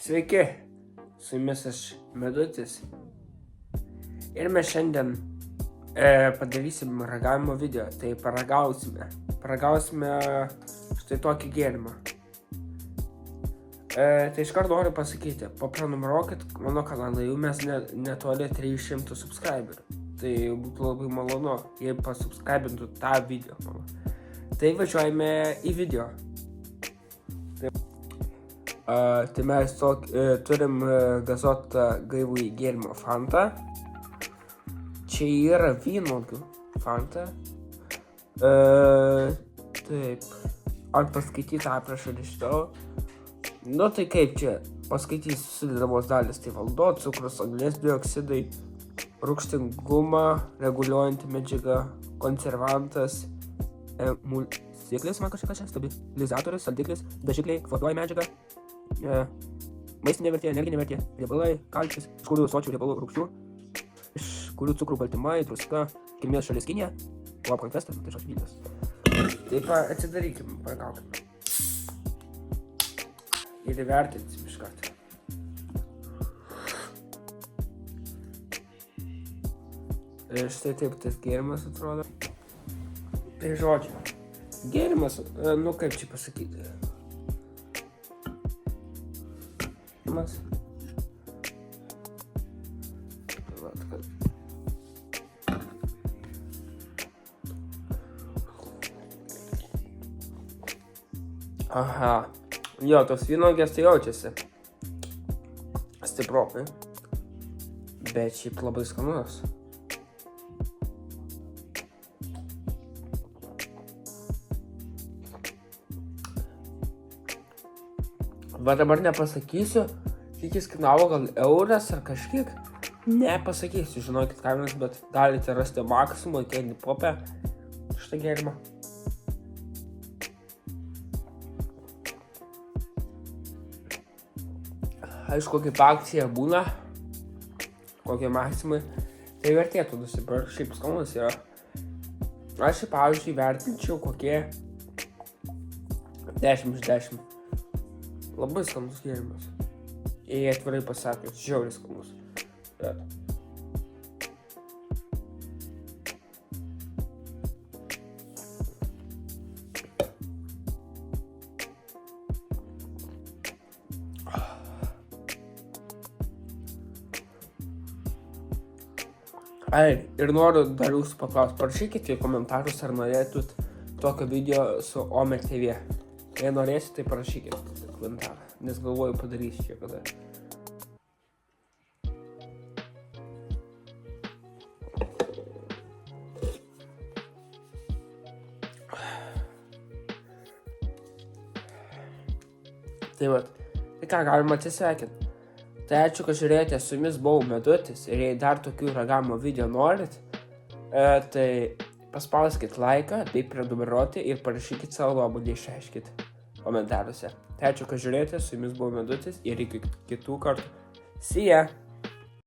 Sveiki, su jumis aš Medutis ir mes šiandien padarysim ragavimo video, tai paragausime štai tokį gėrimą. Tai iškart noriu pasakyti, paprenumeruokit mano kanalą, jau mes netoli 300 subscriberių, tai būtų labai malonu, jei pasubscribintų tą video. Tai važiuojame į video. Tai mes turim gazuotą gaivųjį gėrimą Fanta. Čia yra vynuogių Fanta. Taip. Ar paskaityti aprašą rašiau? Nu tai kaip čia? Paskaitysiu sudedamos dalis. Tai vanduo, cukrus, anglies dioksidai, rūgštingumą reguliuojanti medžiaga, konservantas, sėklis, man kažkas čia, stabilizatorius, saldiklis, dažikliai, kvapiuoja medžiaga, maistinė vertė, energinė vertė, riebalai, kalcis, iš kurių sočių riebalų rūgščių, iš kurių cukrų baltymai, druska, kilmės šalis Kinija, o apkaltestas, tai šios vynas. Taip, atsidarykim, paragaukime. Ir įvertinsim iš karto. Ir štai taip tas gėrimas atrodo. Tai žodžiu, gėrimas, nu kaip čia pasakyti. Aha, jo, tos vynuogės tai jaučiasi stiprokai, bet šiaip labai skanus. Va dabar nepasakysiu, kiek jis kainavo, gal euras ar kažkiek. Nepasakysiu, žinokit kainas, bet galite rasti maksimumą, kiek popę šitą gėrimą. Aišku, kaip akcija būna, kokie maksimai, tai vertėtų nusipirkti, šiaip skanus yra. Aš, pavyzdžiui, vertinčiau kokie 10 iš 10. Labai skanus gėrimas. Jei atvirai pasakius, žiauriai skanus. Ir noriu dar jūsų paklausti, parašykite į komentarus, ar norėtut tokio video su Ome TV. Jei norėsit, tai parašykite komentarą, nes galvoju padarysiu čia kada. Tai vat, tai ką, galima atsisveikinti. Tai ačiū, kad žiūrėjote, su jumis buvau Medutis ir jei dar tokių ragavimo video norit, tai paspauskit laiką, bei prenumeruoti ir parašykit savo nuomonę, išreiškit komentaruose. Tai ačiū, kad žiūrėjote, su jumis buvau Medutis ir iki kitų kartų. See ya!